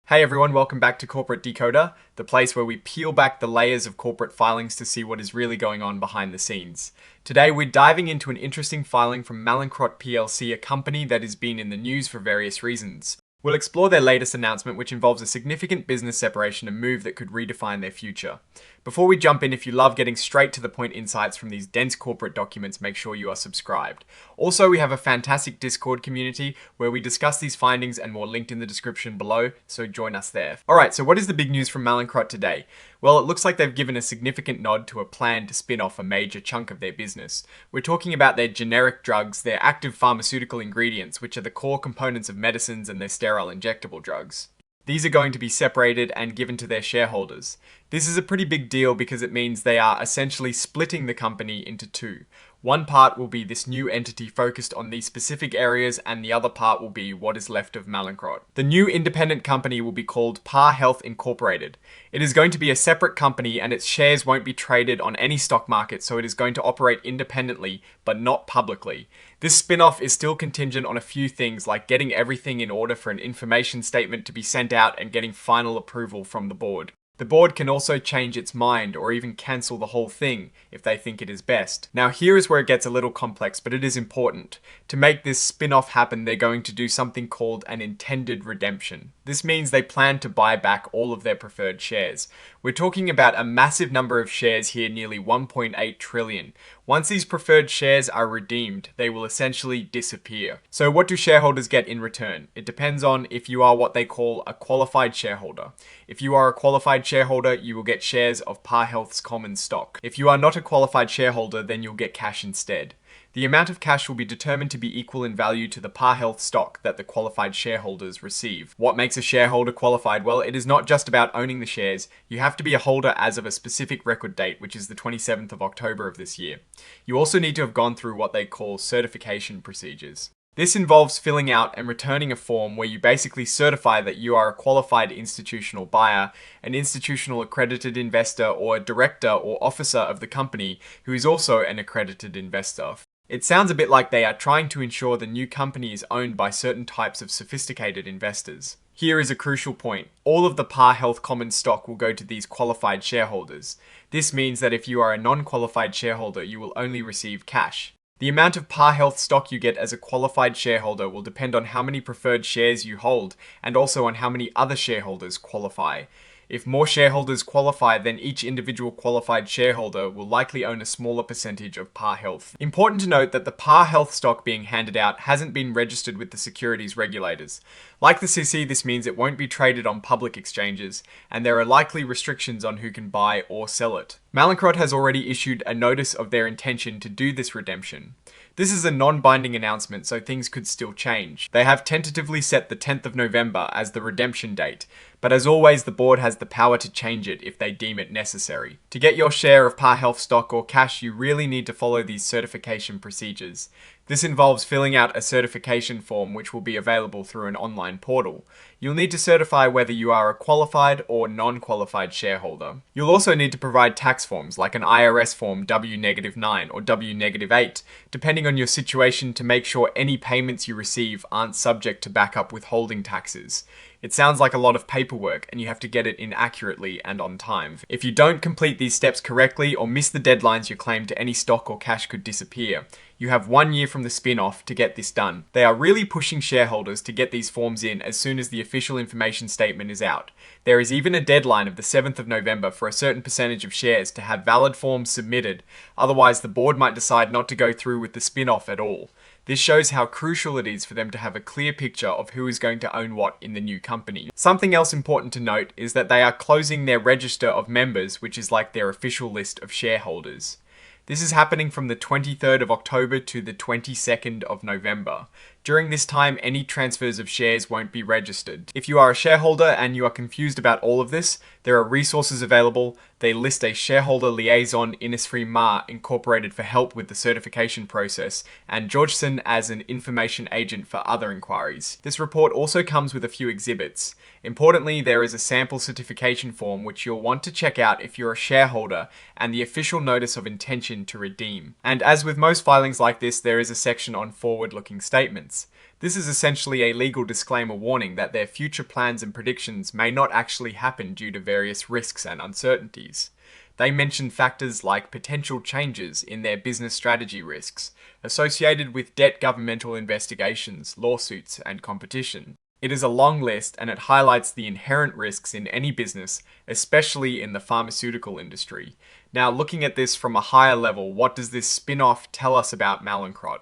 Hey everyone, welcome back to Corporate Decoder, the place where we peel back the layers of corporate filings to see what is really going on behind the scenes. Today we're diving into an interesting filing from Mallinckrodt plc, a company that has been in the news for various reasons. We'll explore their latest announcement, which involves a significant business separation and move that could redefine their future. Before we jump in, if you love getting straight to the point insights from these dense corporate documents, make sure you are subscribed. Also, we have a fantastic Discord community where we discuss these findings and more linked in the description below, so join us there. Alright, so what is the big news from Mallinckrodt today? Well, it looks like they've given a significant nod to a plan to spin off a major chunk of their business. We're talking about their generic drugs, their active pharmaceutical ingredients, which are the core components of medicines, and their sterile injectable drugs. These are going to be separated and given to their shareholders. This is a pretty big deal because it means they are essentially splitting the company into two. One part will be this new entity focused on these specific areas, and the other part will be what is left of Mallinckrodt. The new independent company will be called Par Health Incorporated. It is going to be a separate company and its shares won't be traded on any stock market, so it is going to operate independently but not publicly. This spin-off is still contingent on a few things like getting everything in order for an information statement to be sent out and getting final approval from the board. The board can also change its mind or even cancel the whole thing if they think it is best. Now here is where it gets a little complex, but it is important. To make this spin-off happen, they're going to do something called an intended redemption. This means they plan to buy back all of their preferred shares. We're talking about a massive number of shares here, nearly 1.8 trillion. Once these preferred shares are redeemed, they will essentially disappear. So what do shareholders get in return? It depends on if you are what they call a qualified shareholder. If you are a qualified shareholder, you will get shares of Par Health's common stock. If you are not a qualified shareholder, then you'll get cash instead. The amount of cash will be determined to be equal in value to the Par Health stock that the qualified shareholders receive. What makes a shareholder qualified? Well, it is not just about owning the shares. You have to be a holder as of a specific record date, which is the 27th of October of this year. You also need to have gone through what they call certification procedures. This involves filling out and returning a form where you basically certify that you are a qualified institutional buyer, an institutional accredited investor, or a director or officer of the company who is also an accredited investor. It sounds a bit like they are trying to ensure the new company is owned by certain types of sophisticated investors. Here is a crucial point. All of the Par Health common stock will go to these qualified shareholders. This means that if you are a non-qualified shareholder, you will only receive cash. The amount of Par Health stock you get as a qualified shareholder will depend on how many preferred shares you hold and also on how many other shareholders qualify. If more shareholders qualify, then each individual qualified shareholder will likely own a smaller percentage of Par Health. Important to note that the Par Health stock being handed out hasn't been registered with the securities regulators. Like the CC, this means it won't be traded on public exchanges, and there are likely restrictions on who can buy or sell it. Mallinckrodt has already issued a notice of their intention to do this redemption. This is a non-binding announcement, so things could still change. They have tentatively set the 10th of November as the redemption date, but as always, the board has the power to change it if they deem it necessary. To get your share of Par Health stock or cash, you really need to follow these certification procedures. This involves filling out a certification form which will be available through an online portal. You'll need to certify whether you are a qualified or non-qualified shareholder. You'll also need to provide tax forms like an IRS form W-9 or W-8, depending on your situation, to make sure any payments you receive aren't subject to backup withholding taxes. It sounds like a lot of paperwork, and you have to get it in accurately and on time. If you don't complete these steps correctly or miss the deadlines, your claim to any stock or cash could disappear. You have 1 year from the spin-off to get this done. They are really pushing shareholders to get these forms in as soon as the official information statement is out. There is even a deadline of the 7th of November for a certain percentage of shares to have valid forms submitted, otherwise the board might decide not to go through with the spin-off at all. This shows how crucial it is for them to have a clear picture of who is going to own what in the new company. Something else important to note is that they are closing their register of members, which is like their official list of shareholders. This is happening from the 23rd of October to the 22nd of November. During this time, any transfers of shares won't be registered. If you are a shareholder and you are confused about all of this, there are resources available. They list a shareholder liaison, Innisfree Ma, Incorporated, for help with the certification process, and Georgeson as an information agent for other inquiries. This report also comes with a few exhibits. Importantly, there is a sample certification form which you'll want to check out if you're a shareholder, and the official notice of intention to redeem. And as with most filings like this, there is a section on forward-looking statements. statements. This is essentially a legal disclaimer warning that their future plans and predictions may not actually happen due to various risks and uncertainties. They mention factors like potential changes in their business strategy risks, associated with debt, governmental investigations, lawsuits, and competition. It is a long list and it highlights the inherent risks in any business, especially in the pharmaceutical industry. Now, looking at this from a higher level, what does this spin-off tell us about Mallinckrodt?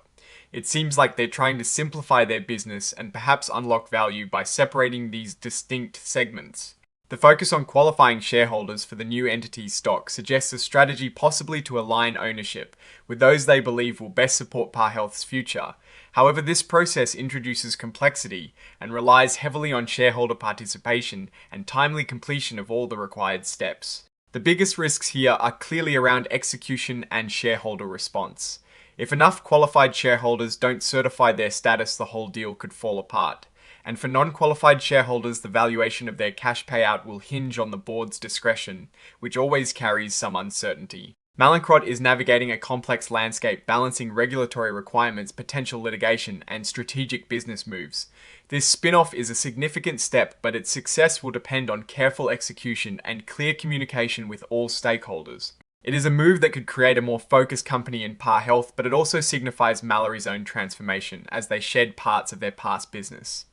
It seems like they're trying to simplify their business and perhaps unlock value by separating these distinct segments. The focus on qualifying shareholders for the new entity's stock suggests a strategy possibly to align ownership with those they believe will best support Par Health's future. However, this process introduces complexity and relies heavily on shareholder participation and timely completion of all the required steps. The biggest risks here are clearly around execution and shareholder response. If enough qualified shareholders don't certify their status, the whole deal could fall apart. And for non-qualified shareholders, the valuation of their cash payout will hinge on the board's discretion, which always carries some uncertainty. Mallinckrodt is navigating a complex landscape balancing regulatory requirements, potential litigation, and strategic business moves. This spin-off is a significant step, but its success will depend on careful execution and clear communication with all stakeholders. It is a move that could create a more focused company in Par Health, but it also signifies Mallory's own transformation as they shed parts of their past business.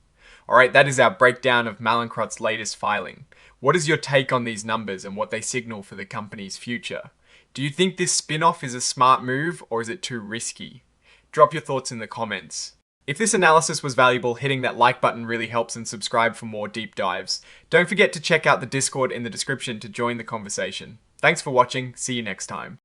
Alright, that is our breakdown of Mallinckrodt's latest filing. What is your take on these numbers and what they signal for the company's future? Do you think this spin-off is a smart move or is it too risky? Drop your thoughts in the comments. If this analysis was valuable, hitting that like button really helps, and subscribe for more deep dives. Don't forget to check out the Discord in the description to join the conversation. Thanks for watching, see you next time.